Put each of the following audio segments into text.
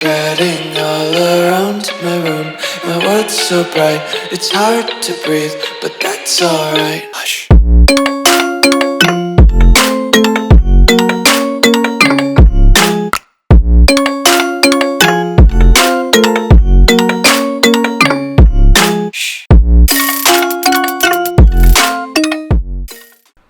Spreading all around my room, my world's so bright, it's hard to breathe, but that's alright. Hush.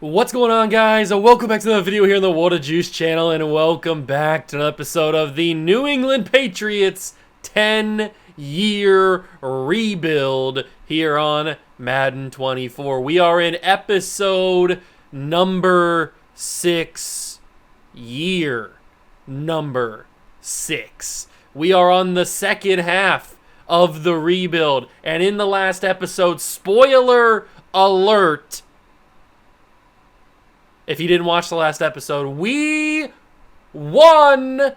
What's going on, guys? Welcome back to another video here on the Water Juice channel, and welcome back to an episode of the New England Patriots 10-year rebuild here on Madden 24. We are in episode number 6, year number 6. We are on the second half of the rebuild, and in the last episode, spoiler alert, if you didn't watch the last episode, we won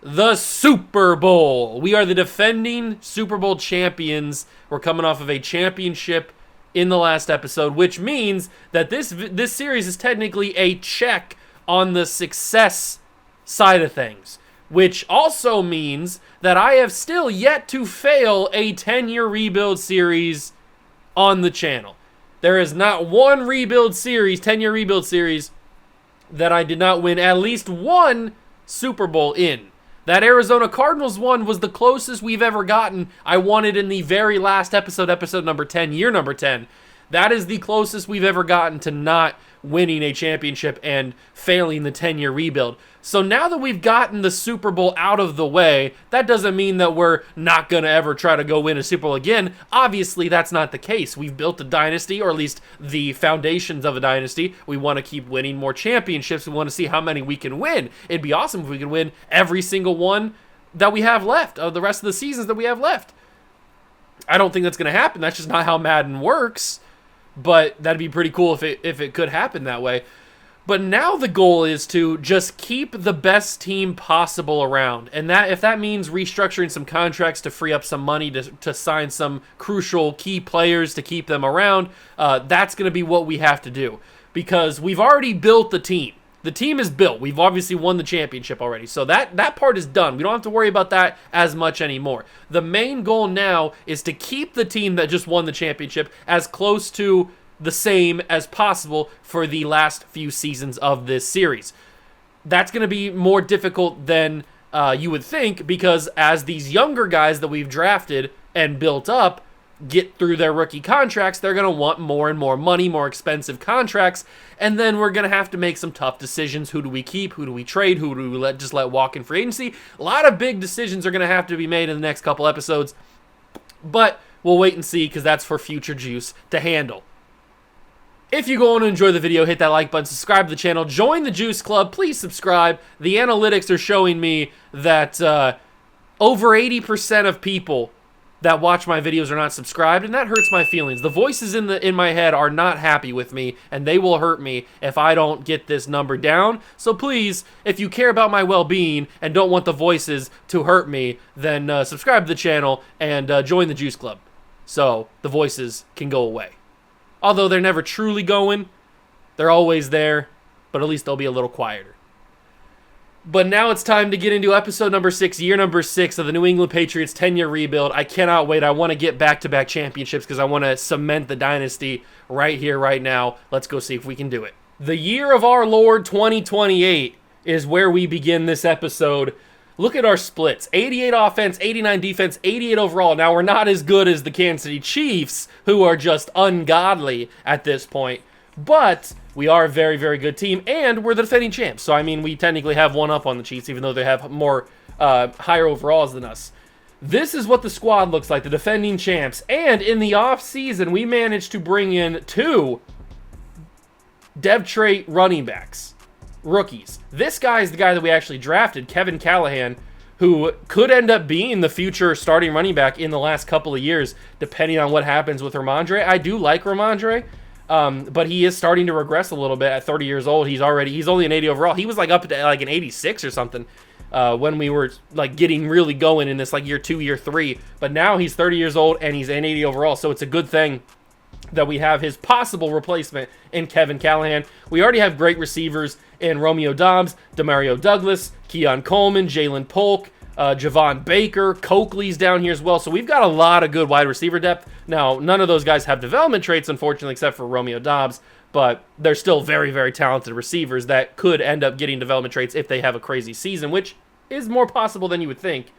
the Super Bowl. We are the defending Super Bowl champions. We're coming off of a championship in the last episode, which means that this series is technically a check on the success side of things, which also means that I have still yet to fail a 10-year rebuild series on the channel. There is not one rebuild series, 10-year rebuild series, that I did not win at least one Super Bowl in. That Arizona Cardinals one was the closest we've ever gotten. I won it in the very last episode, episode number 10, year number 10. That is the closest we've ever gotten to not winning a championship and failing the 10-year rebuild. So now that we've gotten the Super Bowl out of the way, that doesn't mean that we're not going to ever try to go win a Super Bowl again. Obviously, that's not the case. We've built a dynasty, or at least the foundations of a dynasty. We want to keep winning more championships. We want to see how many we can win. It'd be awesome if we could win every single one that we have left, of the rest of the seasons that we have left. I don't think that's going to happen. That's just not how Madden works. But that'd be pretty cool if it could happen that way. But now the goal is to just keep the best team possible around. And that if that means restructuring some contracts to free up some money to sign some crucial key players to keep them around, that's going to be what we have to do. Because we've already built the team. The team is built. We've obviously won the championship already. So that part is done. We don't have to worry about that as much anymore. The main goal now is to keep the team that just won the championship as close to the same as possible for the last few seasons of this series. That's going to be more difficult than you would think, because as these younger guys that we've drafted and built up get through their rookie contracts, they're going to want more and more money, more expensive contracts, and then we're going to have to make some tough decisions. Who do we keep? Who do we trade? Who do we just let walk in free agency? A lot of big decisions are going to have to be made in the next couple episodes, but we'll wait and see, because that's for future juice to handle. If you go on and enjoy the video, hit that like button, subscribe to the channel, join the Juice Club, please subscribe. The analytics are showing me that over 80% of people that watch my videos are not subscribed, and that hurts my feelings. The voices in my head are not happy with me, and they will hurt me if I don't get this number down. So please, if you care about my well-being and don't want the voices to hurt me, then subscribe to the channel and join the Juice Club so the voices can go away. Although they're never truly going, they're always there, but at least they'll be a little quieter. But now it's time to get into episode number 6, year number 6 of the New England Patriots 10-year rebuild. I cannot wait. I want to get back-to-back championships because I want to cement the dynasty right here, right now. Let's go see if we can do it. The year of our Lord 2028 is where we begin this episode. Look at our splits. 88 offense, 89 defense, 88 overall. Now, we're not as good as the Kansas City Chiefs, who are just ungodly at this point. But we are a very, very good team, and we're the defending champs. So, I mean, we technically have one up on the Chiefs, even though they have more higher overalls than us. This is what the squad looks like, the defending champs. And in the offseason, we managed to bring in 2 dev trait running backs. Rookies. This guy is the guy that we actually drafted, Kevin Callahan, who could end up being the future starting running back in the last couple of years, depending on what happens with Ramondre. I do like Ramondre, but he is starting to regress a little bit at 30 years old. He's only an 80 overall. He was like up to like an 86 or something when we were like getting really going in this like year 2, year 3. But now he's 30 years old and he's an 80 overall, so it's a good thing that we have his possible replacement in Kevin Callahan. We already have great receivers in Romeo Doubs, Demario Douglas, Keon Coleman, Jalen Polk, Javon Baker, Coakley's down here as well. So we've got a lot of good wide receiver depth. Now, none of those guys have development traits, unfortunately, except for Romeo Doubs. But they're still very, very talented receivers that could end up getting development traits if they have a crazy season, which is more possible than you would think.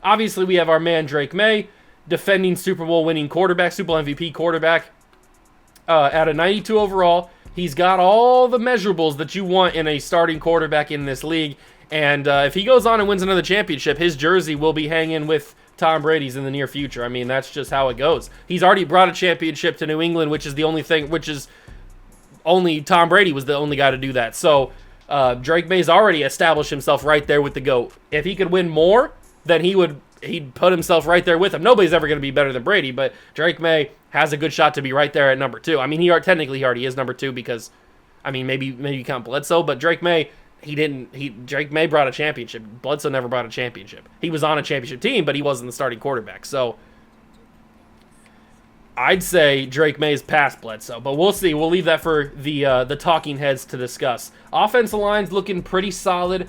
Obviously, we have our man Drake May, defending Super Bowl winning quarterback, Super Bowl MVP quarterback, at a 92 overall. He's got all the measurables that you want in a starting quarterback in this league. And if he goes on and wins another championship, his jersey will be hanging with Tom Brady's in the near future. I mean, that's just how it goes. He's already brought a championship to New England, which is the only thing, which is only Tom Brady was the only guy to do that. So Drake May's already established himself right there with the GOAT. If he could win more, then he'd put himself right there with him. Nobody's ever going to be better than Brady, but Drake May has a good shot to be right there at number 2. I mean, technically he already is number 2 because, I mean, maybe you count Bledsoe, but Drake May, Drake May brought a championship. Bledsoe never brought a championship. He was on a championship team, but he wasn't the starting quarterback. So I'd say Drake May is past Bledsoe, but we'll see. We'll leave that for the talking heads to discuss. Offensive line's looking pretty solid.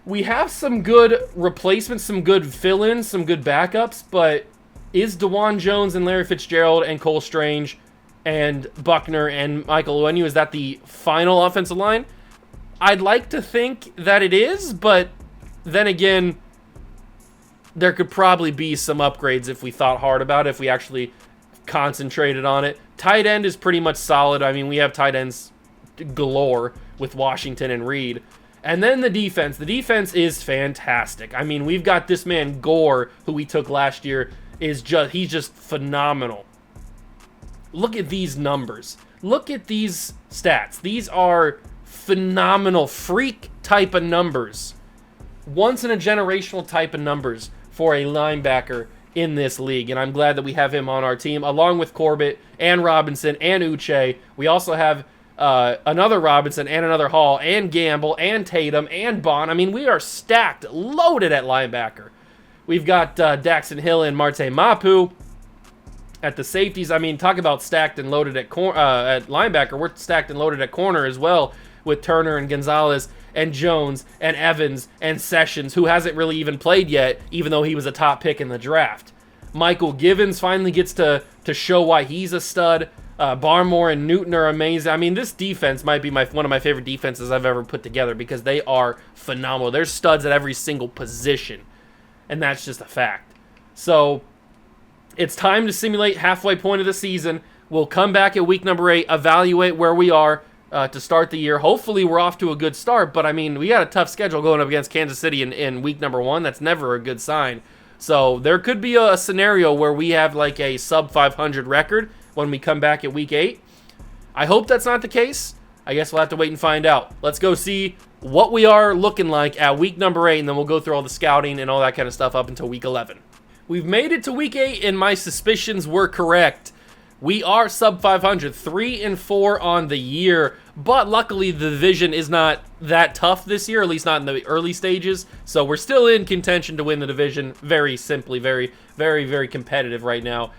We have some good replacements, some good fill-ins, some good backups, but is DeJuan Jones and Larry Fitzgerald and Cole Strange and Buckner and Michael Onwenu, is that the final offensive line? I'd like to think that it is, but then again, there could probably be some upgrades if we thought hard about it, if we actually concentrated on it. Tight end is pretty much solid. I mean, we have tight ends galore with Washington and Reed. And then the defense. The defense is fantastic. I mean, we've got this man Gore, who we took last year, he's just phenomenal. Look at these numbers. Look at these stats. These are phenomenal freak type of numbers. Once in a generational type of numbers for a linebacker in this league. And I'm glad that we have him on our team, along with Corbett and Robinson and Uche. We also have another Robinson and another Hall and Gamble and Tatum and Bond. I mean, we are stacked, loaded at linebacker. We've got Daxton Hill and Marte Mapu at the safeties. I mean, talk about stacked and loaded at linebacker. We're stacked and loaded at corner as well with Turner and Gonzalez and Jones and Evans and Sessions, who hasn't really even played yet, even though he was a top pick in the draft. Michael Givens finally gets to show why he's a stud. Barmore and Newton are amazing. I mean, this defense might be one of my favorite defenses I've ever put together because they are phenomenal. There's studs at every single position, and that's just a fact. So it's time to simulate halfway point of the season. We'll come back at week number 8, evaluate where we are to start the year. Hopefully we're off to a good start, but I mean, we got a tough schedule going up against Kansas City in week number 1. That's never a good sign. So there could be a scenario where we have like a sub 500 record when we come back at week 8. I hope that's not the case. I guess we'll have to wait and find out. Let's go see what we are looking like at week number 8, and then we'll go through all the scouting and all that kind of stuff up until week 11. We've made it to week 8, and my suspicions were correct. We are sub 500, 3-4 on the year, but luckily the division is not that tough this year, at least not in the early stages. So we're still in contention to win the division. Very simply, very, very, very competitive right now.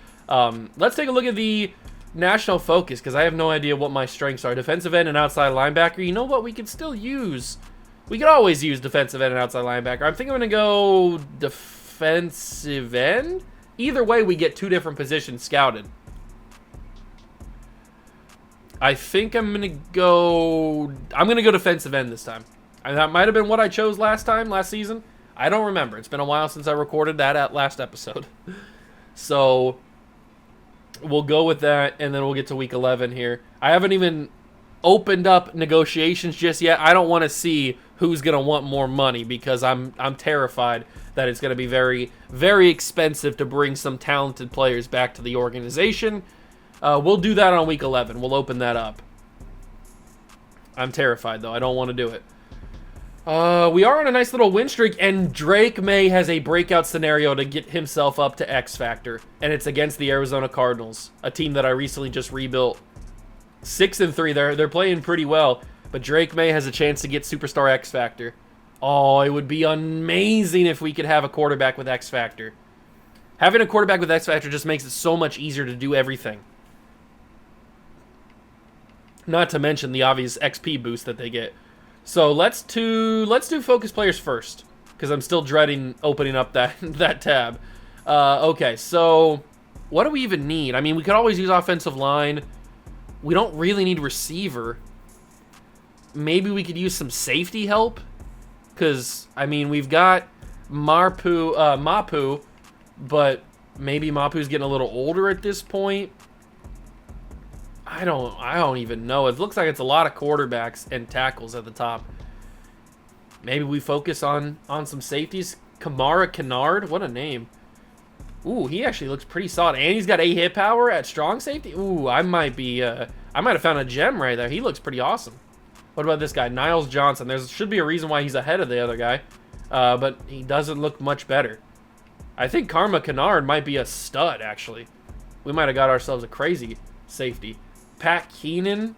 Let's take a look at the national focus because I have no idea what my strengths are. Defensive end and outside linebacker. You know what? We could still use. We could always use defensive end and outside linebacker. I think I'm going to go defensive end. Either way, we get 2 different positions scouted. I think I'm going to go defensive end this time. And that might have been what I chose last season. I don't remember. It's been a while since I recorded that last episode. So we'll go with that, and then we'll get to week 11 here. I haven't even opened up negotiations just yet. I don't want to see who's going to want more money because I'm terrified that it's going to be very, very expensive to bring some talented players back to the organization. We'll do that on week 11. We'll open that up. I'm terrified, though. I don't want to do it. We are on a nice little win streak, and Drake May has a breakout scenario to get himself up to X Factor, and it's against the Arizona Cardinals, a team that I recently just rebuilt. 6-3, they're playing pretty well, but Drake May has a chance to get Superstar X Factor. Oh, it would be amazing if we could have a quarterback with X Factor. Having a quarterback with X Factor just makes it so much easier to do everything. Not to mention the obvious XP boost that they get. So let's do focus players first. because I'm still dreading opening up that tab. Okay, so what do we even need? I mean, we could always use offensive line. We don't really need receiver. Maybe we could use some safety help, because, I mean, we've got Mapu, but maybe Mapu's getting a little older at this point. I don't even know. It looks like it's a lot of quarterbacks and tackles at the top. Maybe we focus on some safeties. Kamara Kennard, what a name. Ooh, he actually looks pretty solid. And he's got 8 hit power at strong safety. Ooh, I might have found a gem right there. He looks pretty awesome. What about this guy, Niles Johnson? There should be a reason why he's ahead of the other guy, but he doesn't look much better. I think Karma Kennard might be a stud, actually. We might have got ourselves a crazy safety. Pat Keenan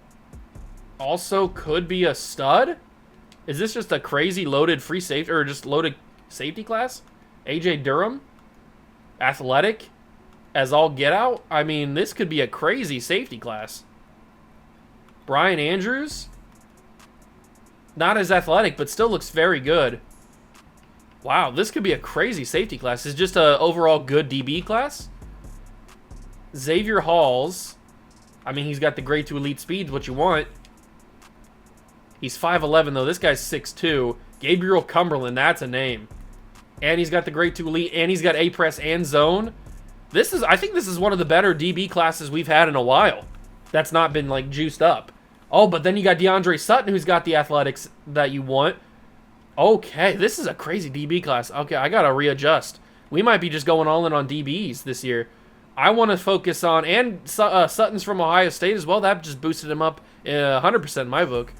also could be a stud. Is this just a crazy loaded free safety, or just loaded safety class? AJ Durham, athletic as all get out. I mean, this could be a crazy safety class. Brian Andrews, not as athletic, but still looks very good. Wow, this could be a crazy safety class. It's just a overall good DB class. Xavier Halls, I mean, he's got the grade 2 elite speeds, what you want. He's 5'11", though. This guy's 6'2". Gabriel Cumberland, that's a name. And he's got the grade 2 elite, and he's got A-press and zone. I think this is one of the better DB classes we've had in a while. That's not been, like, juiced up. Oh, but then you got DeAndre Sutton, who's got the athletics that you want. Okay, this is a crazy DB class. Okay, I got to readjust. We might be just going all in on DBs this year. I want to focus on, and Sutton's from Ohio State as well. That just boosted him up 100% in my book.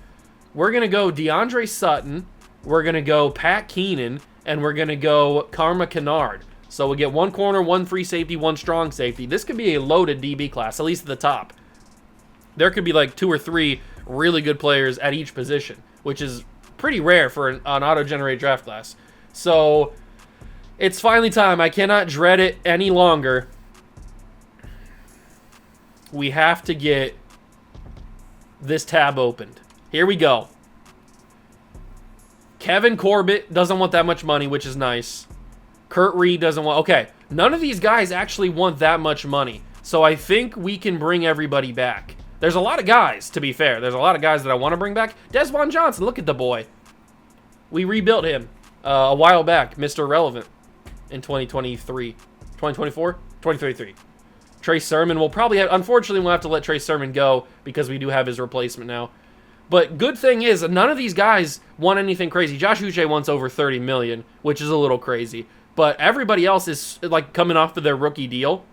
We're going to go DeAndre Sutton. We're going to go Pat Keenan. And we're going to go Karma Kennard. So we'll get 1 corner, 1 free safety, 1 strong safety. This could be a loaded DB class, at least at the top. There could be like 2 or 3 really good players at each position, which is pretty rare for an auto-generated draft class. So it's finally time. I cannot dread it any longer. We have to get this tab opened. Here we go. Kevin Corbett doesn't want that much money, which is nice. Kurt Reed doesn't want... Okay, none of these guys actually want that much money. So I think we can bring everybody back. There's a lot of guys, to be fair. There's a lot of guys that I want to bring back. Desjuan Johnson, look at the boy. We rebuilt him a while back, Mr. Relevant, in 2023. 2024? 2033. Trey Sermon will probably have... Unfortunately, we'll have to let Trey Sermon go because we do have his replacement now. But good thing is, none of these guys want anything crazy. Josh Uche wants over $30 million, which is a little crazy. But everybody else is like coming off of their rookie deal.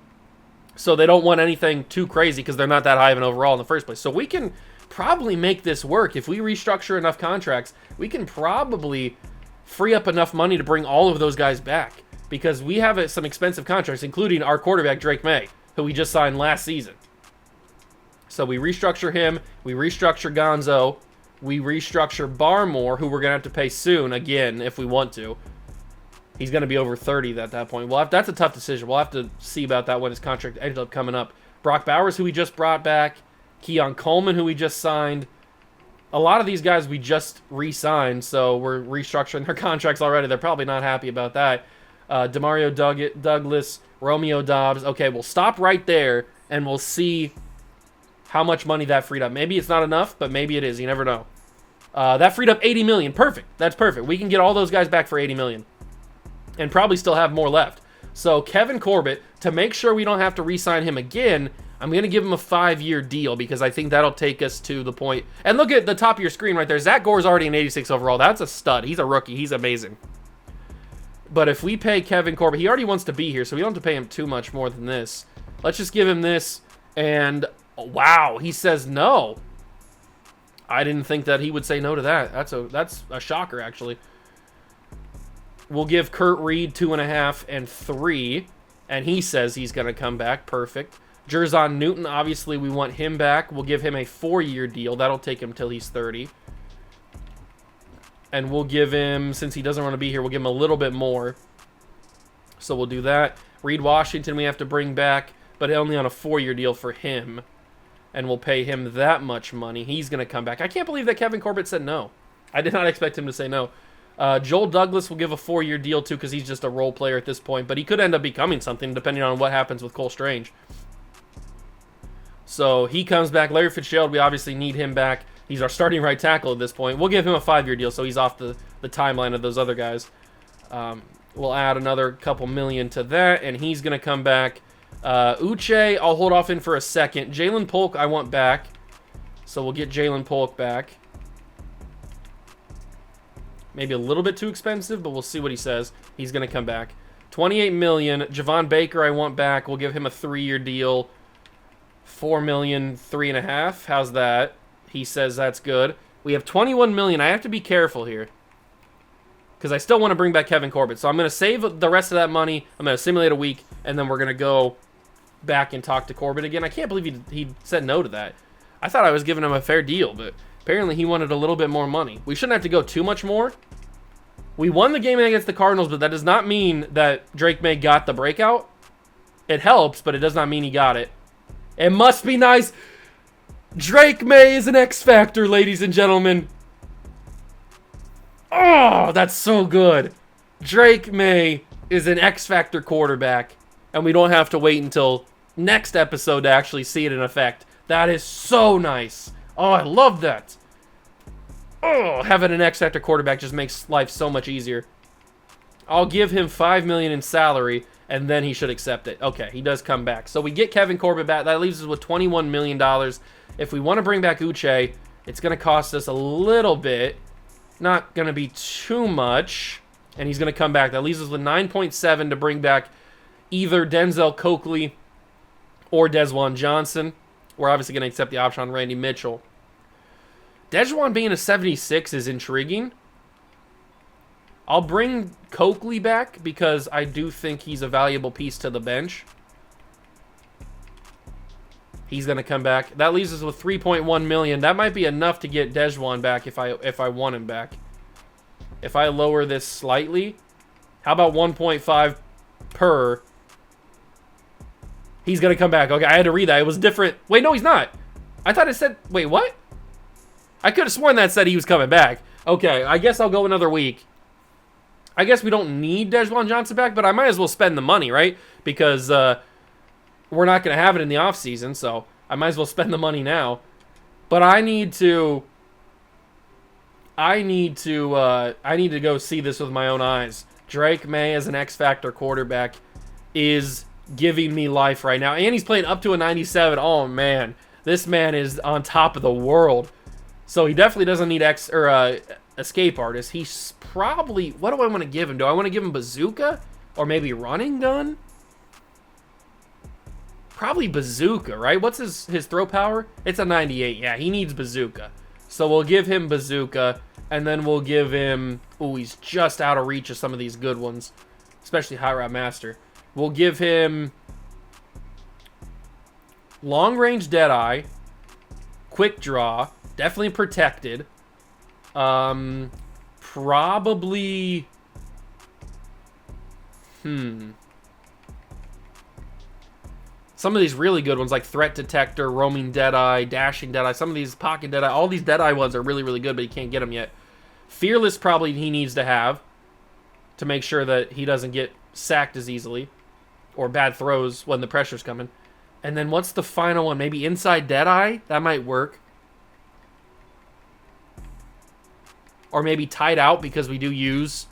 So they don't want anything too crazy because they're not that high of an overall in the first place. So we can probably make this work. If we restructure enough contracts, we can probably free up enough money to bring all of those guys back. Because we have some expensive contracts, including our quarterback, Drake May, who we just signed last season. So we restructure him, we restructure Gonzo, we restructure Barmore, who we're going to have to pay soon, again, if we want to. He's going to be over 30 at that point. That's a tough decision. We'll have to see about that when his contract ends up coming up. Brock Bowers, who we just brought back. Keon Coleman, who we just signed. A lot of these guys we just re-signed, so we're restructuring their contracts already. They're probably not happy about that. Demario Douglas, Romeo Dobbs. Okay, we'll stop right there, and we'll see how much money that freed up. Maybe it's not enough, but maybe it is. You never know. That freed up $80 million. Perfect. That's perfect. We can get all those guys back for $80 million. And probably still have more left. So Kevin Corbett, to make sure we don't have to re-sign him again, I'm going to give him a 5-year deal because I think that'll take us to the point. And look at the top of your screen right there. Zach Gore's already an 86 overall. That's a stud. He's a rookie. He's amazing. But if we pay Kevin Corbett, he already wants to be here, so we don't have to pay him too much more than this. Let's just give him this. And wow, he says no. I didn't think that he would say no to that. That's a shocker, actually. We'll give Kurt Reed 2.5 and 3, and he says he's going to come back. Perfect. Jerzon Newton, obviously we want him back. We'll give him a 4-year deal. That'll take him till he's 30. And we'll give him, since he doesn't want to be here, we'll give him a little bit more. So we'll do that. Reed Washington we have to bring back, but only on a 4-year deal for him. And we'll pay him that much money. He's going to come back. I can't believe that Kevin Corbett said no. I did not expect him to say no. Joel Douglas will give a 4-year deal too because he's just a role player at this point, but he could end up becoming something depending on what happens with Cole Strange. So he comes back. Larry Fitzgerald, we obviously need him back. He's our starting right tackle at this point. We'll give him a 5-year deal so he's off the timeline of those other guys. We'll add another couple million to that, and he's going to come back. Uche, I'll hold off in for a second. Jalen Polk, I want back. So we'll get Jalen Polk back. Maybe a little bit too expensive, but we'll see what he says. He's going to come back. $28 million. Javon Baker, I want back. We'll give him a 3-year deal. $4 million, 3.5. How's that? He says that's good. We have $21 million. I have to be careful here because I still want to bring back Kevin Corbett. So I'm going to save the rest of that money. I'm going to simulate a week, and then we're going to go back and talk to Corbett again. I can't believe he said no to that. I thought I was giving him a fair deal, but apparently he wanted a little bit more money. We shouldn't have to go too much more. We won the game against the Cardinals, but that does not mean that Drake May got the breakout. It helps, but it does not mean he got it. It must be nice. Drake May is an X Factor, ladies and gentlemen. Oh, that's so good. Drake May is an X Factor quarterback, and we don't have to wait until next episode to actually see it in effect. That is so nice. Oh, I love that. Oh, having an X Factor quarterback just makes life so much easier. I'll give him $5 million in salary, and then he should accept it. Okay, he does come back. So we get Kevin Corbett back. That leaves us with $21 million. If we want to bring back Uche, it's going to cost us a little bit. Not going to be too much. And he's going to come back. That leaves us with 9.7 to bring back either Denzel Coakley or Desjuan Johnson. We're obviously going to accept the option on Randy Mitchell. Desjuan being a 76 is intriguing. I'll bring Coakley back because I do think he's a valuable piece to the bench. He's going to come back. That leaves us with $3.1 million. That might be enough to get Desjuan back if I want him back. If I lower this slightly, how about 1.5 per? He's going to come back. Okay, I had to read that. It was different. Wait, no, he's not. I thought it said... Wait, what? I could have sworn that said he was coming back. Okay, I guess I'll go another week. I guess we don't need Desjuan Johnson back, but I might as well spend the money, right? Because we're not going to have it in the offseason, so I might as well spend the money now. But I need to go see this with my own eyes. Drake May as an X Factor quarterback is giving me life right now. And he's playing up to a 97. Oh, man. This man is on top of the world. So he definitely doesn't need escape artist. He's probably... What do I want to give him? Do I want to give him bazooka? Or maybe running gun? Probably bazooka, right? What's his throw power? It's a 98. Yeah, he needs bazooka. So we'll give him bazooka. And then we'll give him... Ooh, he's just out of reach of some of these good ones. Especially High Route Master. We'll give him... Long Range Deadeye. Quick Draw. Definitely protected. Probably... Some of these really good ones, like Threat Detector, Roaming Deadeye, Dashing Deadeye, some of these Pocket Deadeye, all these Deadeye ones are really, really good, but you can't get them yet. Fearless probably he needs to have to make sure that he doesn't get sacked as easily or bad throws when the pressure's coming. And then what's the final one? Maybe Inside Deadeye? That might work. Or maybe Tight Out because we do use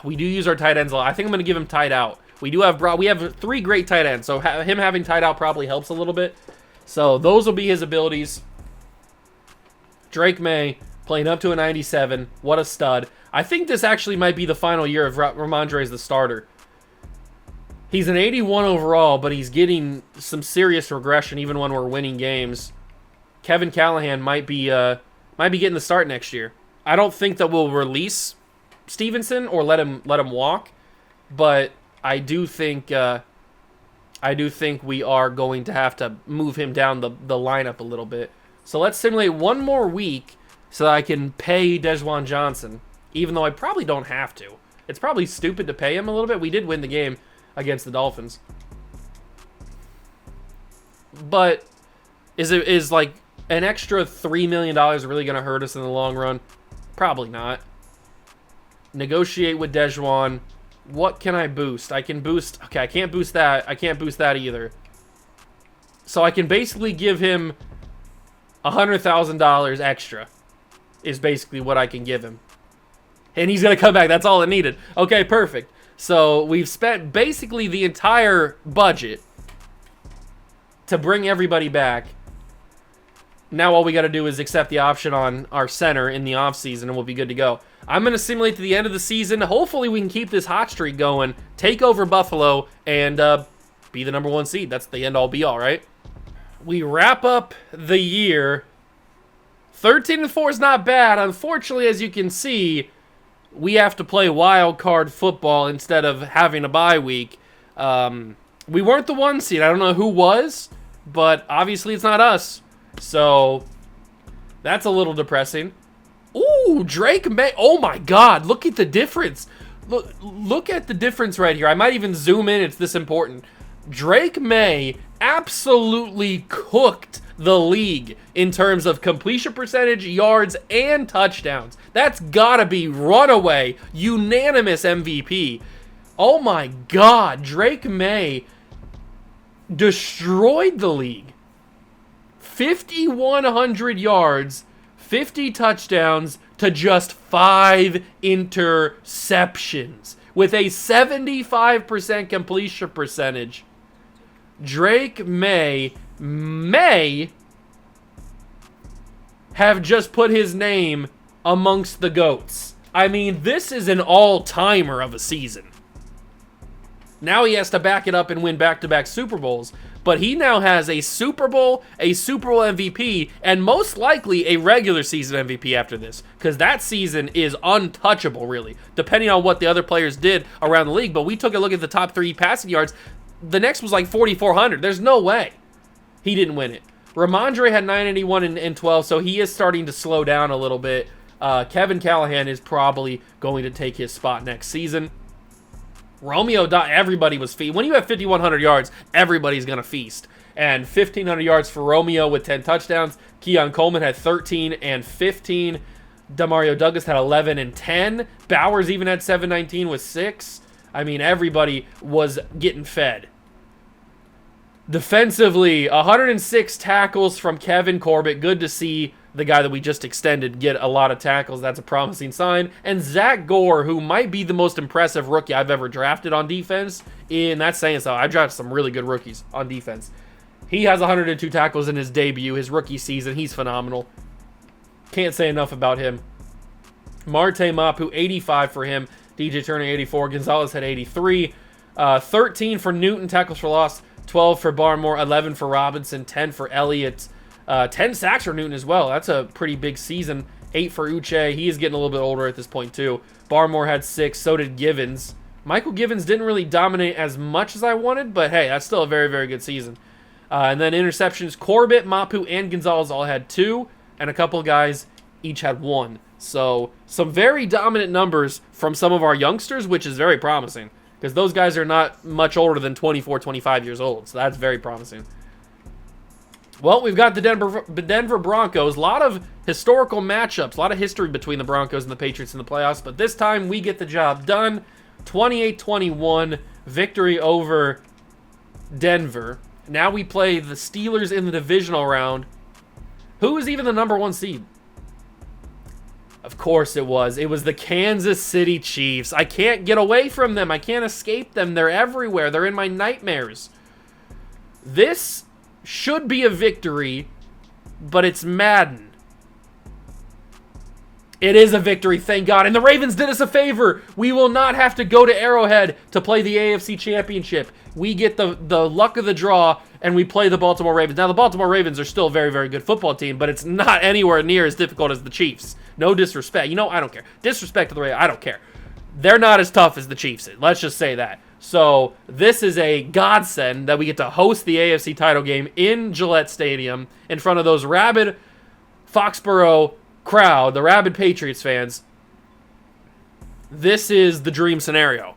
our tight ends a lot. I think I'm going to give him Tight Out. We have 3 great tight ends, so him having Tight Out probably helps a little bit. So those will be his abilities. Drake May playing up to a 97. What a stud. I think this actually might be the final year of Ramondre as the starter. He's an 81 overall, but he's getting some serious regression even when we're winning games. Kevin Callahan might be getting the start next year. I don't think that we'll release Stevenson or let him walk, but I do think we are going to have to move him down the lineup a little bit. So let's simulate one more week so that I can pay Desjuan Johnson, even though I probably don't have to. It's probably stupid to pay him a little bit. We did win the game against the Dolphins. But is like an extra $3 million really going to hurt us in the long run? Probably not. Negotiate with Dejuan. What can I boost? I can boost... Okay, I can't boost that. I can't boost that either. So I can basically give him $100,000 extra is basically what I can give him. And he's going to come back. That's all it needed. Okay, perfect. So we've spent basically the entire budget to bring everybody back. Now all we got to do is accept the option on our center in the offseason, and we'll be good to go. I'm going to simulate to the end of the season. Hopefully we can keep this hot streak going, take over Buffalo, and be the number 1 seed. That's the end-all, be-all, right? We wrap up the year. 13-4 is not bad. Unfortunately, as you can see, we have to play wild card football instead of having a bye week. We weren't the 1 seed. I don't know who was, but obviously it's not us. So that's a little depressing. Ooh, Drake May. Oh my God, look at the difference. Look at the difference right here. I might even zoom in. It's this important. Drake May absolutely cooked the league in terms of completion percentage, yards, and touchdowns. That's gotta be runaway, unanimous MVP. Oh my God, Drake May destroyed the league. 5,100 yards, 50 touchdowns to just 5 interceptions with a 75% completion percentage. Drake may have just put his name amongst the GOATs. I mean, this is an all-timer of a season. Now he has to back it up and win back-to-back Super Bowls. But he now has a Super Bowl MVP, and most likely a regular season MVP after this. Because that season is untouchable, really, depending on what the other players did around the league. But we took a look at the top 3 passing yards. The next was like 4,400. There's no way he didn't win it. Ramondre had 981 and 12, so he is starting to slow down a little bit. Kevin Callahan is probably going to take his spot next season. Romeo, everybody was feast. When you have 5,100 yards, everybody's going to feast. And 1,500 yards for Romeo with 10 touchdowns. Keon Coleman had 13 and 15. Demario Douglas had 11 and 10. Bowers even had 719 with 6. I mean, everybody was getting fed. Defensively, 106 tackles from Kevin Corbett. Good to see the guy that we just extended get a lot of tackles. That's a promising sign. And Zach Gore, who might be the most impressive rookie I've ever drafted on defense. And that's saying so. I've drafted some really good rookies on defense. He has 102 tackles in his debut, his rookie season. He's phenomenal. Can't say enough about him. Marte Mapu, 85 for him. DJ Turner, 84. Gonzalez had 83. 13 for Newton, tackles for loss. 12 for Barmore. 11 for Robinson. 10 for Elliott. 10 sacks for Newton as well. That's a pretty big season. 8 for Uche. He is getting a little bit older at this point, too. Barmore had 6. So did Givens. Michael Givens didn't really dominate as much as I wanted, but hey, that's still a very, very good season. And then interceptions. Corbett, Mapu, and Gonzalez all had 2, and a couple of guys each had 1. So some very dominant numbers from some of our youngsters, which is very promising, because those guys are not much older than 24, 25 years old. So that's very promising. Well, we've got the Denver Broncos. A lot of historical matchups, a lot of history between the Broncos and the Patriots in the playoffs, but this time we get the job done. 28-21 victory over Denver. Now we play the Steelers in the divisional round. Who is even the number 1 seed? Of course it was. It was the Kansas City Chiefs. I can't get away from them. I can't escape them. They're everywhere. They're in my nightmares. This should be a victory, but it's Madden. It is a victory, thank God. And the Ravens did us a favor. We will not have to go to Arrowhead to play the AFC Championship. We get the luck of the draw, and we play the Baltimore Ravens. Now, the Baltimore Ravens are still a very, very good football team, but it's not anywhere near as difficult as the Chiefs. No disrespect. You know, I don't care. Disrespect to the Ravens, I don't care. They're not as tough as the Chiefs is. Let's just say that. So this is a godsend that we get to host the AFC title game in Gillette Stadium in front of those rabid Foxborough crowd, the rabid Patriots fans. This is the dream scenario.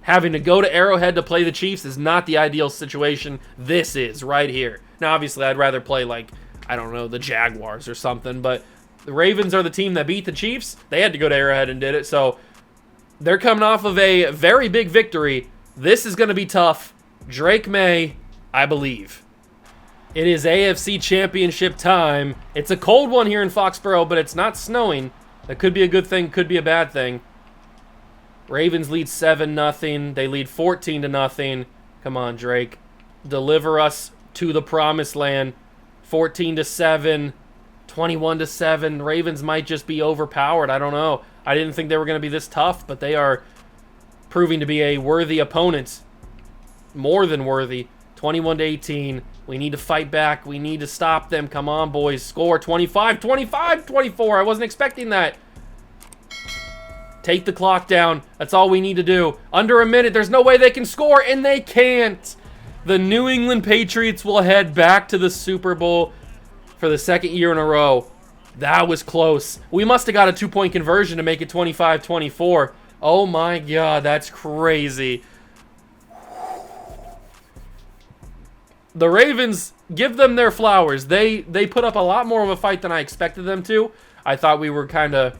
Having to go to Arrowhead to play the Chiefs is not the ideal situation. This is right here. Now, obviously, I'd rather play like, I don't know, the Jaguars or something, but The Ravens are the team that beat the Chiefs. They had to go to Arrowhead and did it. So they're coming off of a very big victory. This is going to be tough. Drake May, I believe. It is AFC Championship time. It's a cold one here in Foxborough, but it's not snowing. That could be a good thing, could be a bad thing. Ravens lead 7-0. They lead 14-0. Come on, Drake. Deliver us to the promised land. 14-7. 21-7. Ravens might just be overpowered. I don't know. I didn't think they were going to be this tough, but they are proving to be a worthy opponent. More than worthy. 21-18. We need to fight back. We need to stop them. Come on, boys. Score 25, 25, 24. I wasn't expecting that. Take the clock down. That's all we need to do. Under a minute. There's no way they can score, and they can't. The New England Patriots will head back to the Super Bowl for the second year in a row. That was close. We must have got a 2-point conversion to make it 25-24. Oh my God, that's crazy. The Ravens, give them their flowers. They put up a lot more of a fight than I expected them to. I thought we were kind of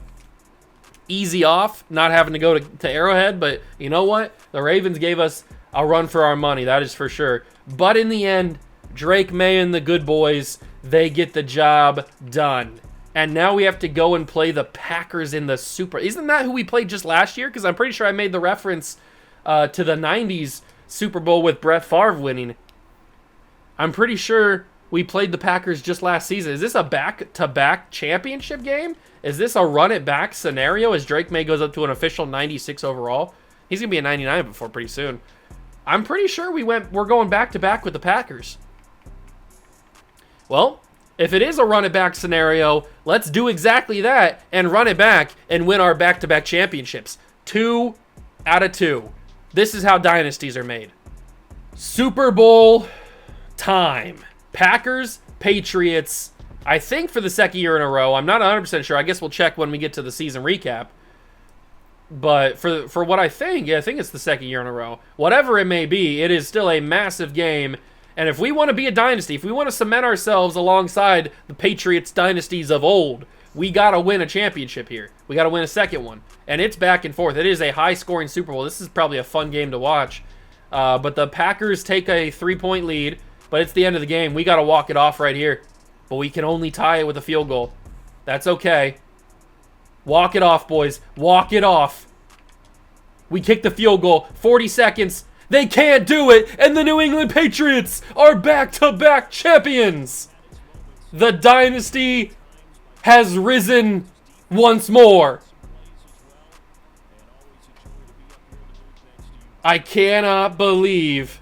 easy off, not having to go to Arrowhead, but you know what? The Ravens gave us a run for our money, that is for sure. But in the end, Drake May and the good boys, they get the job done. And now we have to go and play the Packers in the Super. Isn't that who we played just last year? Because I'm pretty sure I made the reference to the 90s Super Bowl with Brett Favre winning. I'm pretty sure we played the Packers just last season. Is this a back-to-back championship game? Is this a run-it-back scenario as Drake May goes up to an official 96 overall? He's going to be a 99 before pretty soon. I'm pretty sure we're going back-to-back with the Packers. Well, if it is a run-it-back scenario, let's do exactly that and run it back and win our back-to-back championships. 2 out of 2. This is how dynasties are made. Super Bowl time. Packers, Patriots, I think for the second year in a row. I'm not 100% sure. I guess we'll check when we get to the season recap. But for what I think it's the second year in a row. Whatever it may be, it is still a massive game. And if we want to be a dynasty, if we want to cement ourselves alongside the Patriots dynasties of old, we got to win a championship here. We got to win a second one. And it's back and forth. It is a high-scoring Super Bowl. This is probably a fun game to watch. But the Packers take a 3-point lead. But it's the end of the game. We got to walk it off right here. But we can only tie it with a field goal. That's okay. Walk it off, boys. Walk it off. We kick the field goal. 40 seconds. They can't do it. And the New England Patriots are back-to-back champions. The dynasty has risen once more. I cannot believe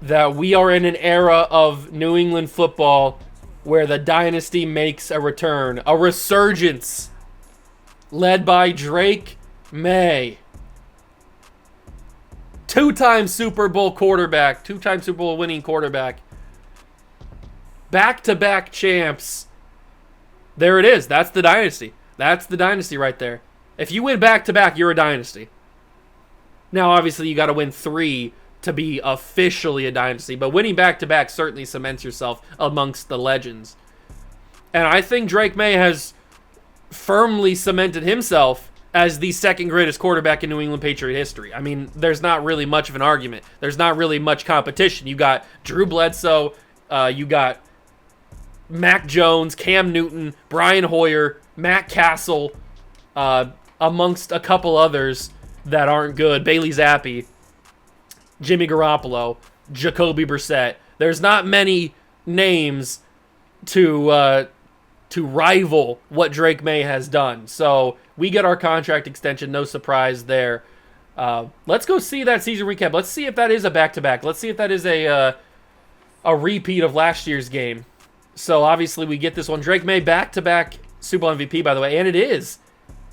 that we are in an era of New England football where the dynasty makes a return, a resurgence, led by Drake May. 2-time Super Bowl quarterback, 2-time Super Bowl winning quarterback. Back-to-back champs. There it is. That's the dynasty. That's the dynasty right there. If you win back-to-back, you're a dynasty. Now, obviously, you got to win 3 to be officially a dynasty, but winning back-to-back certainly cements yourself amongst the legends. And I think Drake May has firmly cemented himself as the second greatest quarterback in New England Patriot history. I mean, there's not really much of an argument. There's not really much competition. You got Drew Bledsoe, you got Mac Jones, Cam Newton, Brian Hoyer, Matt Castle, amongst a couple others that aren't good. Bailey Zappi, Jimmy Garoppolo, Jacoby Brissett. There's not many names to rival what Drake May has done. So we get our contract extension, no surprise there. Let's go see that season recap. Let's see if that is a back-to-back. Let's see if that is a repeat of last year's game. So obviously we get this one. Drake May back-to-back Super Bowl MVP, by the way, and it is.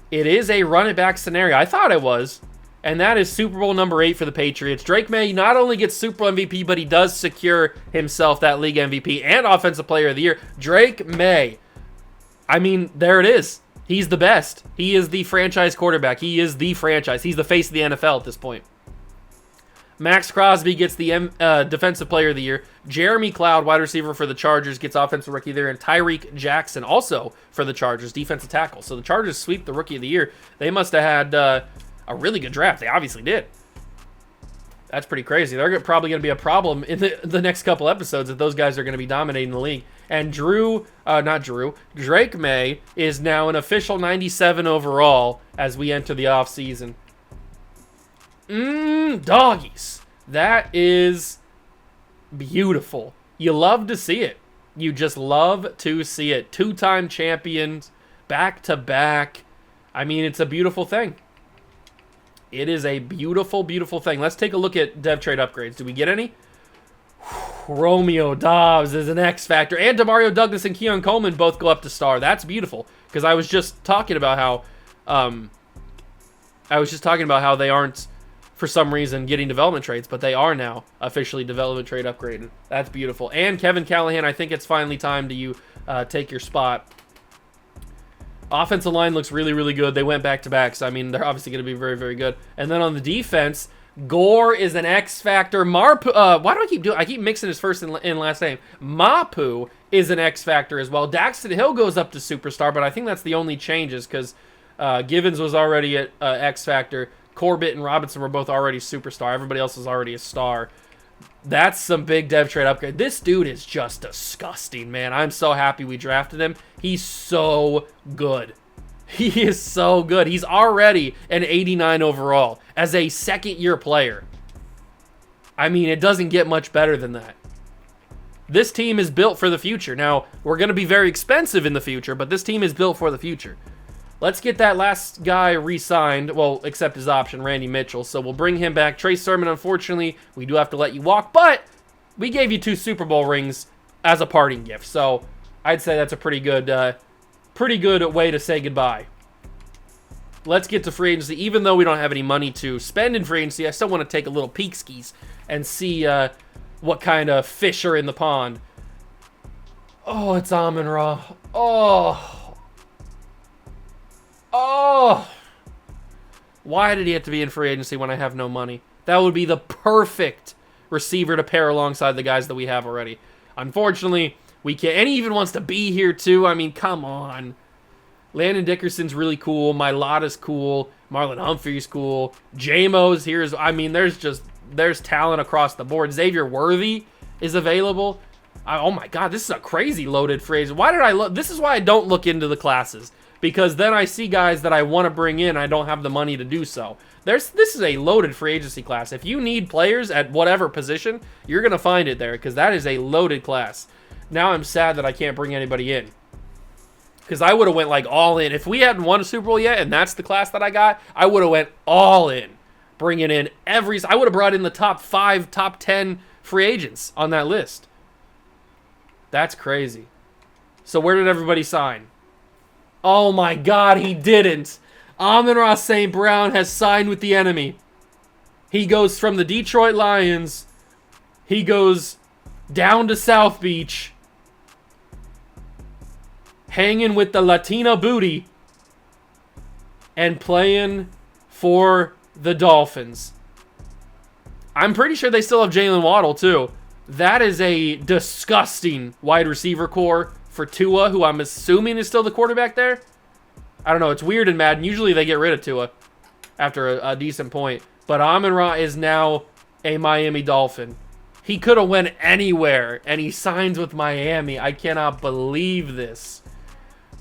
It is a run-it-back scenario. I thought it was. And that is Super Bowl number 8 for the Patriots. Drake May not only gets Super Bowl MVP, but he does secure himself that league MVP and Offensive Player of the Year. Drake May. I mean, there it is. He's the best. He is the franchise quarterback. He is the franchise. He's the face of the NFL at this point. Max Crosby gets the Defensive Player of the Year. Jeremy Cloud, wide receiver for the Chargers, gets Offensive Rookie of the Year. And Tyreek Jackson, also for the Chargers, defensive tackle. So the Chargers sweep the Rookie of the Year. They must have had a really good draft. They obviously did. That's pretty crazy. They're probably going to be a problem in the next couple episodes if those guys are going to be dominating the league. And Drake May is now an official 97 overall as we enter the offseason. Doggies. That is beautiful. You love to see it. You just love to see it. 2-time champions, back-to-back. I mean, it's a beautiful thing. It is a beautiful, beautiful thing. Let's take a look at dev trade upgrades. Do we get any? Romeo Dobbs is an X factor. And Demario Douglas and Keon Coleman both go up to star. That's beautiful. Because I was just talking about how they aren't, for some reason, getting development trades, but they are now officially development trade upgraded. That's beautiful. And Kevin Callahan, I think it's finally time to take your spot. Offensive line looks really, really good. They went back-to-back, so, I mean, they're obviously going to be very, very good. And then on the defense, Gore is an X factor. Why do I keep mixing his first and last name? Mapu is an X factor as well. Daxton Hill goes up to superstar, but I think that's the only changes because Givens was already at X factor. Corbett and Robinson were both already superstar. Everybody else is already a star. That's some big dev trade upgrade. This dude is just disgusting, man. I'm so happy we drafted him. He's so good. He is so good. He's already an 89 overall as a second-year player. I mean, it doesn't get much better than that. This team is built for the future. Now, we're going to be very expensive in the future, but this team is built for the future. Let's get that last guy re-signed. Well, except his option, Randy Mitchell. So we'll bring him back. Trey Sermon, unfortunately, we do have to let you walk. But we gave you 2 Super Bowl rings as a parting gift. So I'd say that's a pretty good way to say goodbye. Let's get to free agency. Even though we don't have any money to spend in free agency, I still want to take a little peek skis and see what kind of fish are in the pond. Oh, it's Amon-Ra. Oh, why did he have to be in free agency when I have no money? That would be the perfect receiver to pair alongside the guys that we have already. Unfortunately, we can't. And he even wants to be here too. I mean, come on. Landon Dickerson's really cool. Mailata's cool. Marlon Humphrey's cool. J-Mo's here. I mean, there's talent across the board. Xavier Worthy is available. Oh my God, this is a crazy loaded phrase. Why did I look? This is why I don't look into the classes. Because then I see guys that I want to bring in, I don't have the money to do so. This is a loaded free agency class. If you need players at whatever position, you're going to find it there because that is a loaded class. Now I'm sad that I can't bring anybody in. Because I would have went like all in. If we hadn't won a Super Bowl yet and that's the class that I got, I would have went all in. Bringing in I would have brought in the top 5, top 10 free agents on that list. That's crazy. So where did everybody sign? Oh my God, he didn't. Amon-Ra St. Brown has signed with the enemy. He goes from the Detroit Lions. He goes down to South Beach. Hanging with the Latina booty. And playing for the Dolphins. I'm pretty sure they still have Jalen Waddle too. That is a disgusting wide receiver core for Tua, who I'm assuming is still the quarterback there. I don't know. It's weird in Madden. Usually they get rid of Tua after a decent point. But Amon-Ra is now a Miami Dolphin. He could have went anywhere, and he signs with Miami. I cannot believe this.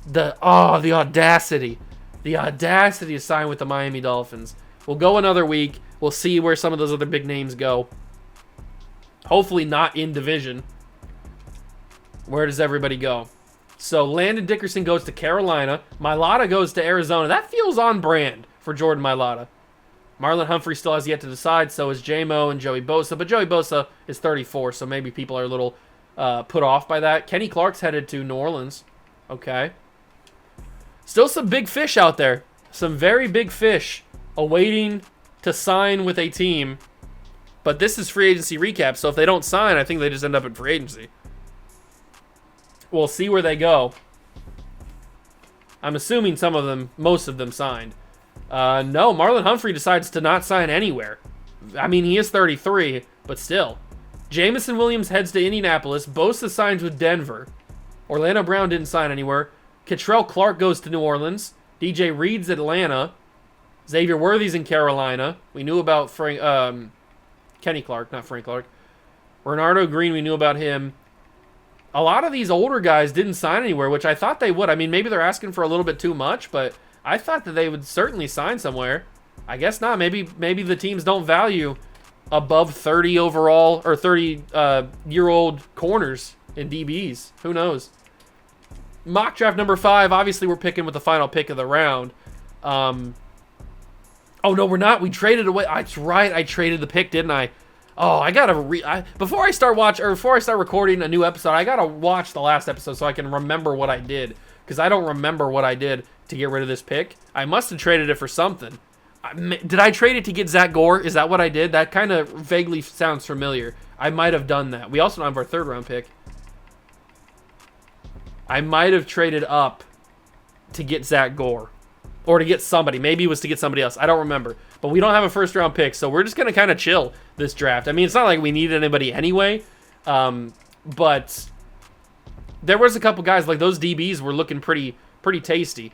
The audacity. The audacity to sign with the Miami Dolphins. We'll go another week. We'll see where some of those other big names go. Hopefully not in division. Where does everybody go? So Landon Dickerson goes to Carolina. Mailata goes to Arizona. That feels on brand for Jordan Mailata. Marlon Humphrey still has yet to decide. So is J-Mo and Joey Bosa. But Joey Bosa is 34, so maybe people are a little put off by that. Kenny Clark's headed to New Orleans. Okay. Still some big fish out there. Some very big fish awaiting to sign with a team. But this is free agency recap, so if they don't sign, I think they just end up in free agency. We'll see where they go. I'm assuming most of them signed. No, Marlon Humphrey decides to not sign anywhere. I mean, he is 33, but still. Jamison Williams heads to Indianapolis. Bosa signs with Denver. Orlando Brown didn't sign anywhere. Catrell Clark goes to New Orleans. DJ Reed's Atlanta. Xavier Worthy's in Carolina. We knew about Kenny Clark, not Frank Clark. Bernardo Green, we knew about him. A lot of these older guys didn't sign anywhere, which I thought they would. I mean, maybe they're asking for a little bit too much, but I thought that they would certainly sign somewhere. I guess not. Maybe the teams don't value above 30 overall or 30-year-old corners in DBs. Who knows? Mock draft number 5. Obviously, we're picking with the final pick of the round. Oh, no, we're not. We traded away. That's right. I traded the pick, didn't I? Oh, I gotta before I start recording a new episode, I gotta watch the last episode so I can remember what I did, because I don't remember what I did to get rid of this pick. I must have traded it for something. Did I trade it to get Zach Gore? Is that what I did? That kind of vaguely sounds familiar. I might have done that. We also don't have our 3rd round pick. I might have traded up to get Zach Gore. Or to get somebody. Maybe it was to get somebody else. I don't remember. But we don't have a 1st round pick, so we're just going to kind of chill this draft. I mean, it's not like we needed anybody anyway. But there was a couple guys, like those DBs were looking pretty tasty.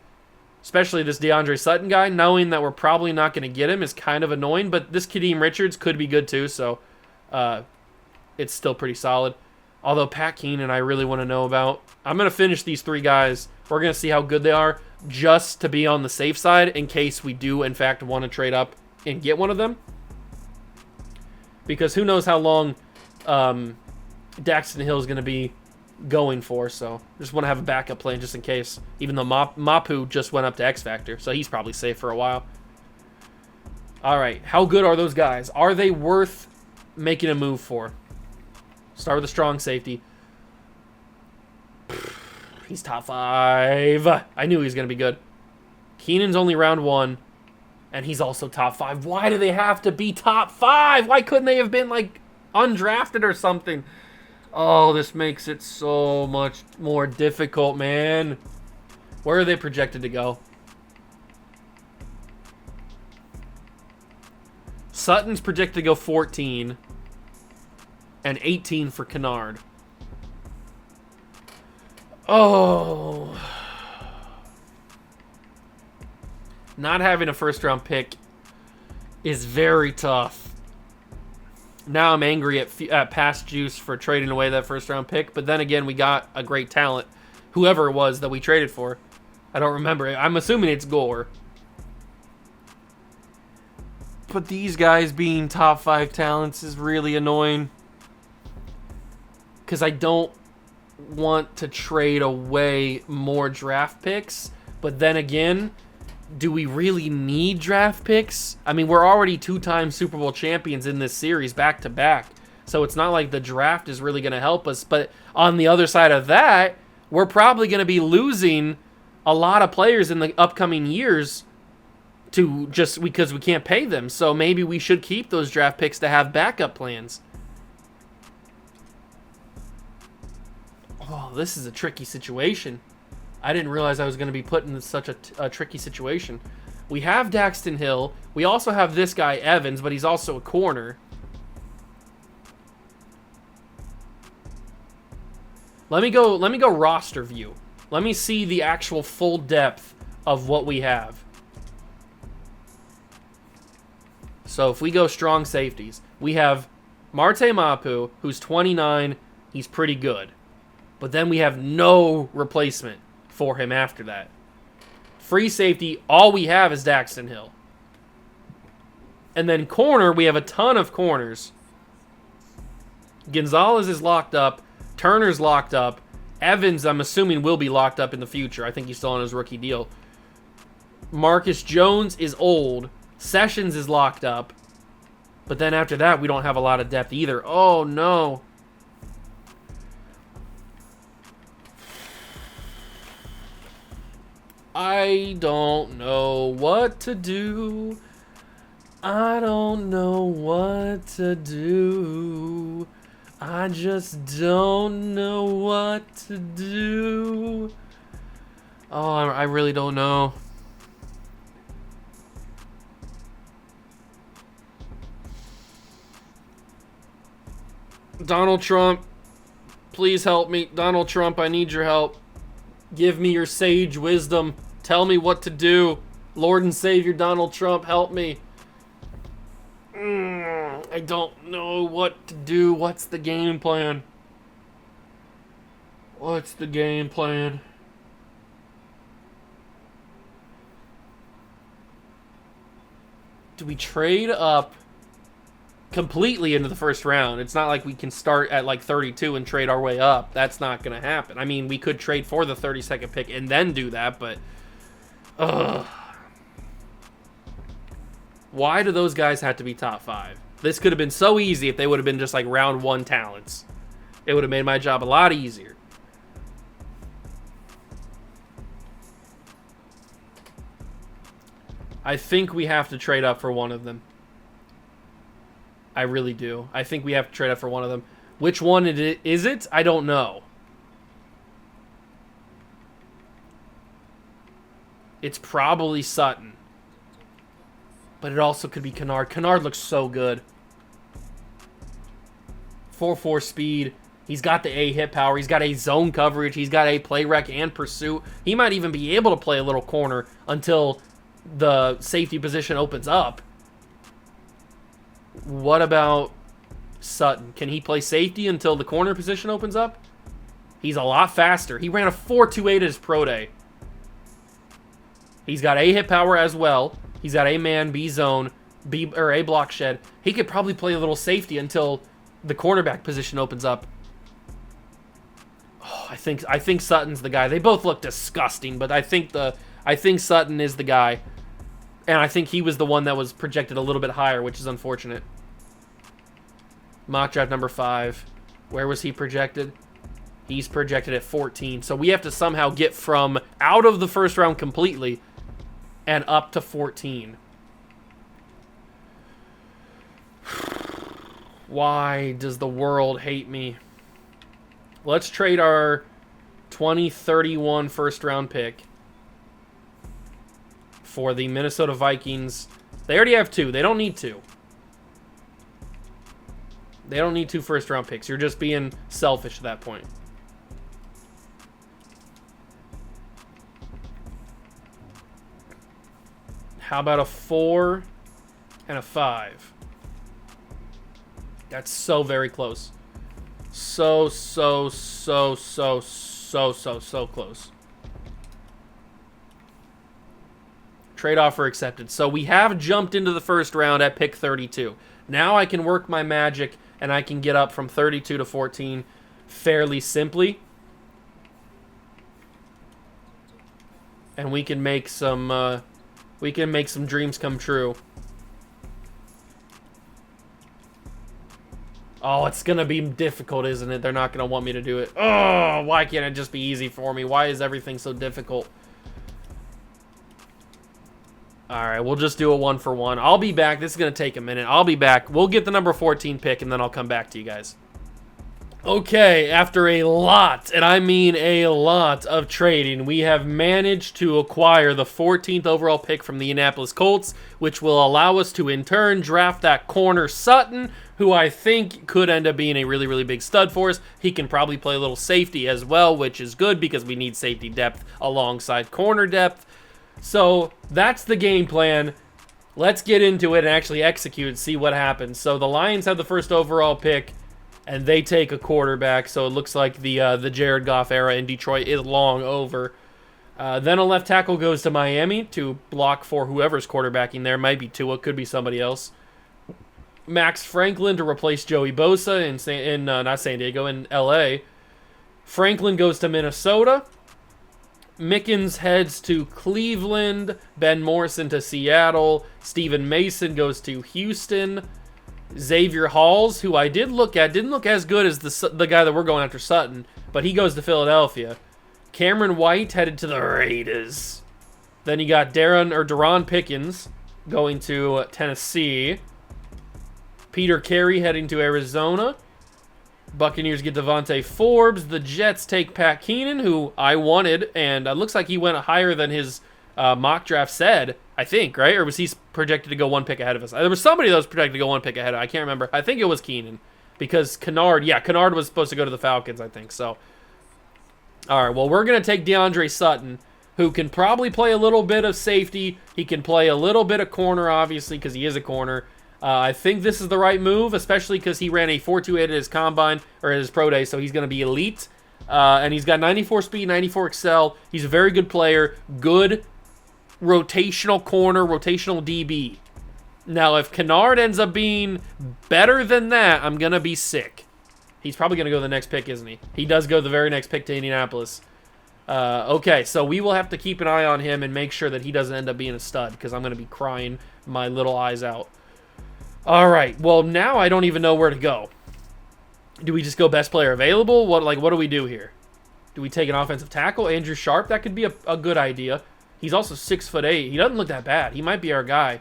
Especially this DeAndre Sutton guy. Knowing that we're probably not going to get him is kind of annoying. But this Kadeem Richards could be good too, so it's still pretty solid. Although Pat Keenan I really want to know about. I'm going to finish these 3 guys. We're going to see how good they are, just to be on the safe side in case we do, in fact, want to trade up and get one of them. Because who knows how long Daxton Hill is going to be going for, so just want to have a backup plan just in case. Even though Mapu just went up to X Factor, so he's probably safe for a while. All right, how good are those guys? Are they worth making a move for? Start with a strong safety. He's top 5. I knew he was going to be good. Keenan's only round 1, and he's also top 5. Why do they have to be top 5? Why couldn't they have been, like, undrafted or something? Oh, this makes it so much more difficult, man. Where are they projected to go? Sutton's projected to go 14, and 18 for Kennard. Oh. Not having a 1st round pick is very tough. Now I'm angry at Past Juice for trading away that 1st round pick, but then again, we got a great talent. Whoever it was that we traded for. I don't remember. I'm assuming it's Gore. But these guys being top 5 talents is really annoying. Because I don't want to trade away more draft picks, but then again, do we really need draft picks? I mean, we're already 2-time Super Bowl champions in this series back to back, so it's not like the draft is really going to help us. But on the other side of that, we're probably going to be losing a lot of players in the upcoming years to just because we can't pay them. So maybe we should keep those draft picks to have backup plans. Oh, this is a tricky situation. I didn't realize I was going to be put in such a tricky situation. We have Daxton Hill. We also have this guy, Evans, but he's also a corner. Let me go roster view. Let me see the actual full depth of what we have. So if we go strong safeties, we have Marte Mapu, who's 29. He's pretty good. But then we have no replacement for him after that. Free safety, all we have is Daxton Hill. And then corner, we have a ton of corners. Gonzalez is locked up. Turner's locked up. Evans, I'm assuming, will be locked up in the future. I think he's still on his rookie deal. Marcus Jones is old. Sessions is locked up. But then after that, we don't have a lot of depth either. Oh, no. I don't know what to do. I don't know what to do. I just don't know what to do. Oh, I really don't know. Donald Trump, please help me. Donald Trump, I need your help. Give me your sage wisdom. Tell me what to do. Lord and Savior Donald Trump, help me. I don't know what to do. What's the game plan? What's the game plan? Do we trade up completely into the first round? It's not like we can start at like 32 and trade our way up. That's not going to happen. I mean, we could trade for the 32nd pick and then do that, but why do those guys have to be top 5? This could have been so easy if they would have been just like round 1 talents. It would have made my job a lot easier. I think we have to trade up for one of them. I really do. I think we have to trade up for one of them. Which one is it? I don't know. It's probably Sutton. But it also could be Kennard. Kennard looks so good. 4.4 speed. He's got the A hit power. He's got A zone coverage. He's got A play rec and pursuit. He might even be able to play a little corner until the safety position opens up. What about Sutton? Can he play safety until the corner position opens up? He's a lot faster. He ran a 4.28 at his pro day. He's got A hit power as well. He's got A man, B zone, B or A block shed. He could probably play a little safety until the cornerback position opens up. Oh, I think Sutton's the guy. They both look disgusting, but I think Sutton is the guy. And I think he was the one that was projected a little bit higher, which is unfortunate. Mock draft number 5. Where was he projected? He's projected at 14. So we have to somehow get from out of the first round completely and up to 14. Why does the world hate me? Let's trade our 2031 first round pick for the Minnesota Vikings. They already have 2. They don't need 2. They don't need 2 first round picks. You're just being selfish at that point. How about a 4 and a 5? That's so very close. So close. Trade offer accepted. So we have jumped into the first round at pick 32. Now I can work my magic and I can get up from 32 to 14 fairly simply. And we can make some dreams come true. Oh, it's going to be difficult, isn't it? They're not going to want me to do it. Oh, why can't it just be easy for me? Why is everything so difficult? All right, we'll just do a 1-for-1. I'll be back. This is going to take a minute. I'll be back. We'll get the number 14 pick, and then I'll come back to you guys. Okay, after a lot, and I mean a lot of trading, we have managed to acquire the 14th overall pick from the Indianapolis Colts, which will allow us to, in turn, draft that corner Sutton, who I think could end up being a really, really big stud for us. He can probably play a little safety as well, which is good because we need safety depth alongside corner depth. So that's the game plan. Let's get into it and actually execute and see what happens. So the Lions have the first overall pick, and they take a quarterback. So it looks like the Jared Goff era in Detroit is long over. Then a left tackle goes to Miami to block for whoever's quarterbacking there. Might be Tua, could be somebody else. Max Franklin to replace Joey Bosa in not San Diego, in L.A. Franklin goes to Minnesota. Mickens heads to Cleveland. Ben Morrison to Seattle. Steven Mason goes to Houston. Xavier Halls, who I did look at, didn't look as good as the guy that we're going after, Sutton, but he goes to Philadelphia. Cameron White headed to the Raiders. Then you got Deron Pickens going to Tennessee. Peter Carey heading to Arizona. Buccaneers get Devontae Forbes. The Jets take Pat Keenan, who I wanted, and it looks like he went higher than his mock draft said, I think, right? Or was he projected to go 1 pick ahead of us? There was somebody that was projected to go 1 pick ahead of us. I can't remember. I think it was Keenan Because Kennard was supposed to go to the Falcons, I think. So, all right, well, we're going to take DeAndre Sutton, who can probably play a little bit of safety. He can play a little bit of corner, obviously, because he is a corner. I think this is the right move, especially because he ran a 4.28 at his combine, or at his pro day, so he's going to be elite. And he's got 94 speed, 94 excel. He's a very good player, good rotational corner, rotational DB. Now, if Kennard ends up being better than that, I'm going to be sick. He's probably going to go the next pick, isn't he? He does go the very next pick to Indianapolis. Okay, so we will have to keep an eye on him and make sure that he doesn't end up being a stud, because I'm going to be crying my little eyes out. All right, well, now I don't even know where to go. Do we just go best player available? What do we do here? Do we take an offensive tackle? Andrew Sharp? That could be a good idea. He's also 6'8". He doesn't look that bad. He might be our guy.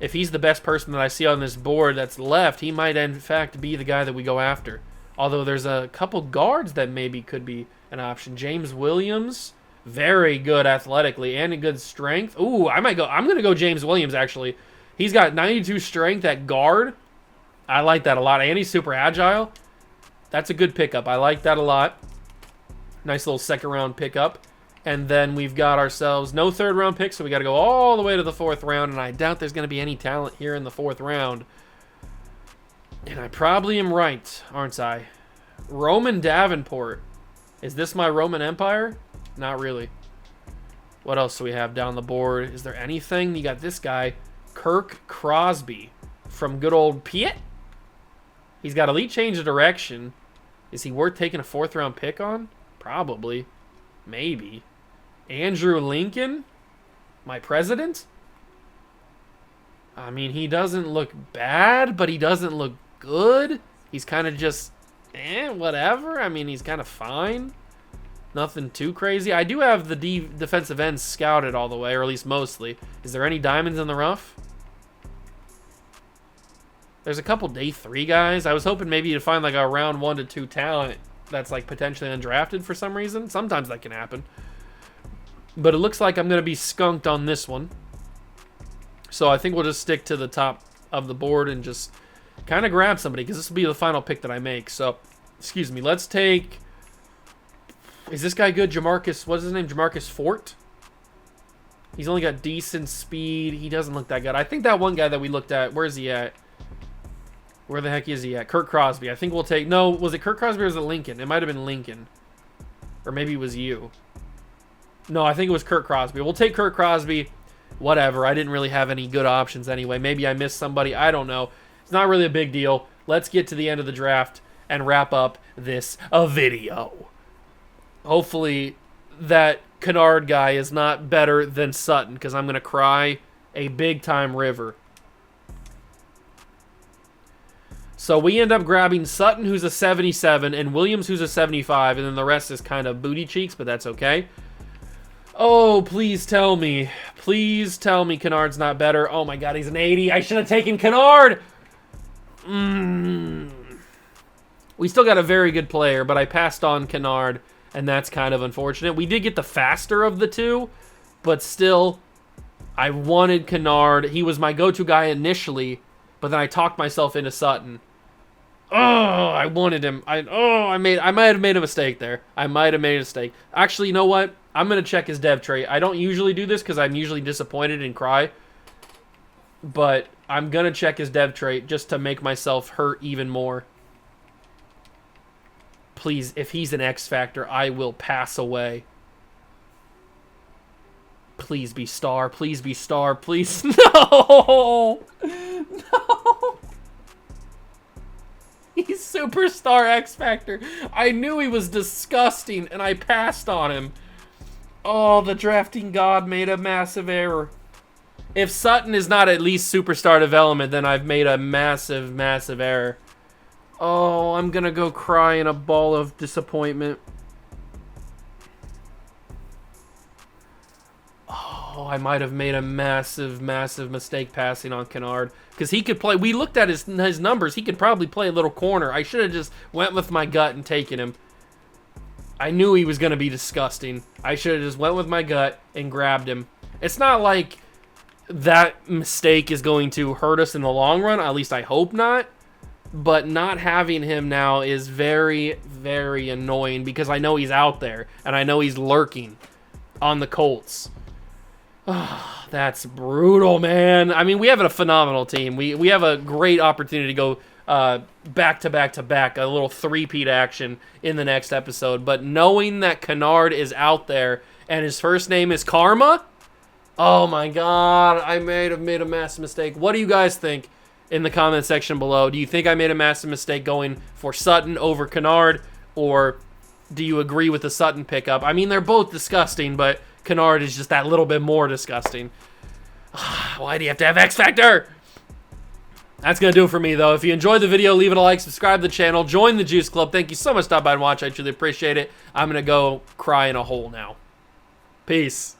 If he's the best person that I see on this board that's left, he might, in fact, be the guy that we go after. Although there's a couple guards that maybe could be an option. James Williams, very good athletically and a good strength. Ooh, I'm going to go James Williams, actually. He's got 92 strength at guard. I like that a lot. And he's super agile. That's a good pickup. I like that a lot. Nice little second-round pickup. And then we've got ourselves no third-round pick, so we got to go all the way to the fourth round, and I doubt there's going to be any talent here in the fourth round. And I probably am right, aren't I? Roman Davenport. Is this my Roman Empire? Not really. What else do we have down the board? Is there anything? You got this guy, Kirk Crosby, from good old Piet. He's got elite change of direction. Is he worth taking a fourth-round pick on? Probably. Maybe. Andrew Lincoln? My president? I mean, he doesn't look bad, but he doesn't look good. He's kind of just, whatever. I mean, he's kind of fine. Nothing too crazy. I do have the defensive ends scouted all the way, or at least mostly. Is there any diamonds in the rough? There's a couple day 3 guys. I was hoping maybe to find like a round 1 to 2 talent that's like potentially undrafted for some reason. Sometimes that can happen. But it looks like I'm going to be skunked on this one. So I think we'll just stick to the top of the board and just kind of grab somebody, because this will be the final pick that I make. So, excuse me. Let's take... Is this guy good? Jamarcus... What's his name? Jamarcus Fort? He's only got decent speed. He doesn't look that good. I think that one guy that we looked at... Where is he at? Where the heck is he at? Kirk Crosby. I think we'll take... No, was it Kirk Crosby or was it Lincoln? It might have been Lincoln. Or maybe it was you. No, I think it was Kirk Crosby. We'll take Kirk Crosby. Whatever. I didn't really have any good options anyway. Maybe I missed somebody. I don't know. It's not really a big deal. Let's get to the end of the draft and wrap up this video. Hopefully that Kennard guy is not better than Sutton, because I'm going to cry a big-time river. So we end up grabbing Sutton, who's a 77, and Williams, who's a 75, and then the rest is kind of booty cheeks, but that's okay. Oh, please tell me. Please tell me Kennard's not better. Oh my god, he's an 80. I should have taken Kennard! We still got a very good player, but I passed on Kennard, and that's kind of unfortunate. We did get the faster of the two, but still, I wanted Kennard. He was my go-to guy initially, but then I talked myself into Sutton. Oh, I wanted him. I might have made a mistake there. I might have made a mistake. Actually, you know what? I'm going to check his dev trait. I don't usually do this because I'm usually disappointed and cry. But I'm going to check his dev trait just to make myself hurt even more. Please, if he's an X Factor, I will pass away. Please be star. Please be star. Please. No! No! He's superstar X Factor. I knew he was disgusting, and I passed on him. Oh, the drafting god made a massive error. If Sutton is not at least superstar development, then I've made a massive, massive error. Oh, I'm going to go cry in a ball of disappointment. Oh, I might have made a massive, massive mistake passing on Kennard. Because he could play... We looked at his numbers. He could probably play a little corner. I should have just went with my gut and taken him. I knew he was going to be disgusting. I should have just went with my gut and grabbed him. It's not like that mistake is going to hurt us in the long run. At least I hope not. but not having him now is very, very annoying because I know he's out there and I know he's lurking on the Colts. Oh, that's brutal, man. I mean, we have a phenomenal team. We have a great opportunity to go back to back to back, a little three-peat action in the next episode. But knowing that Kennard is out there and his first name is Karma, oh my God, I may have made a massive mistake. What do you guys think in the comment section below? Do you think I made a massive mistake going for Sutton over Kennard, or do you agree with the Sutton pickup? I mean, they're both disgusting, but Kennard is just that little bit more disgusting. Why do you have to have X Factor? That's going to do it for me, though. If you enjoyed the video, leave it a like, subscribe to the channel, join the Juice Club. Thank you so much for stopping by and watching. I truly appreciate it. I'm going to go cry in a hole now. Peace.